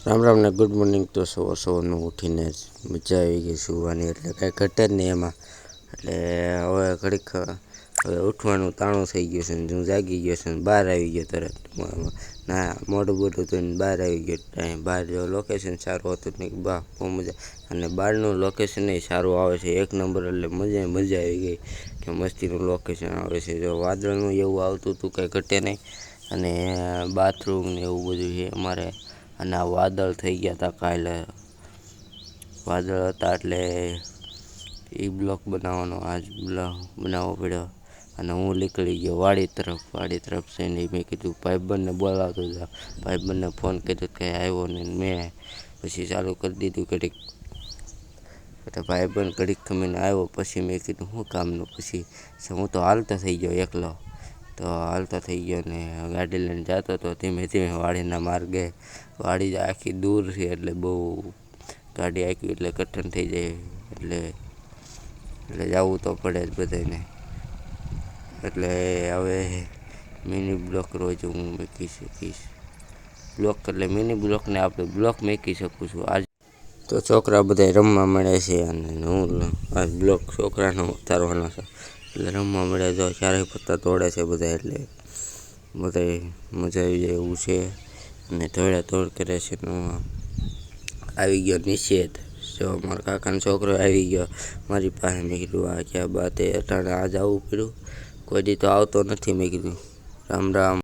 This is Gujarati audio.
રામ રામ ને ગુડ મોર્નિંગ। તો સવારમાં ઉઠીને મજા આવી ગઈ સુવાની, એટલે કાંઈ ઘટે જ નહીં એમાં। એટલે હવે ઘડીક હવે ઉઠવાનું તાણું થઈ ગયું છે ને હું જાગી ગયો છું ને બહાર આવી ગયો તરત। ના મોઢું બોઢું ધોઈને બહાર આવી ગયો। ત્યાં બહાર જો લોકેશન સારું હતું ને બા બહુ મજા, અને બહારનું લોકેશન એ સારું આવે છે, એક નંબર। એટલે મજા આવી ગઈ કે મસ્તીનું લોકેશન આવે છે। જો વાદળનું એવું આવતું હતું કાંઈ ઘટે નહીં, અને બાથરૂમ ને એવું બધું છે અમારે। અને આ વાદળ થઈ ગયા હતા કાલે, વાદળ હતા એટલે એ બ્લોક બનાવવાનો આજ બનાવવો પડ્યો। અને હું નીકળી ગયો વાડી તરફ જઈને મેં કીધું ભાઈબંધને બોલાવતો હતા, ભાઈબંધને ફોન કર્યો કંઈ આવ્યો નહીં। મેં પછી ચાલુ કરી દીધું ઘડીક, એટલે ભાઈબંધ ઘડીક થમીને આવ્યો। પછી મેં કીધું શું કામનું, પછી હું તો હાલતો થઈ ગયો એકલો, તો હાલતો થઈ ગયો ને ગાડી લઈને જતો હતો ધીમે ધીમે વાડીના માર્ગે। વાડી આખી દૂર છે એટલે બહુ ગાડી આખી એટલે કઠણ થઈ જાય, એટલે જવું તો પડે જ બધાને। એટલે હવે મિની બ્લોક રોજ હું મૂકી શકીશ, બ્લોક એટલે મિની બ્લોકને આપણે બ્લોક મૂકી શકું છું। આજ તો છોકરા બધા રમવા મળે છે, અને હું આજ બ્લોક છોકરાનો ઉતારવાનો છે, એટલે રમવા મળે તો ચારે પત્તા તોડે છે બધા, એટલે બધા મજા આવી જાય એવું છે। અને થોડા તોડ કરે છે ને આવી ગયો નિષેધ, જો મારા કાકાનો છોકરો આવી ગયો મારી પાસે। મેં કીધું આ ક્યાં બાત હે, અટાણે આજ આવવું પડ્યું, કોઈ દી તો આવતો નથી। મેં કીધું રામ રામ।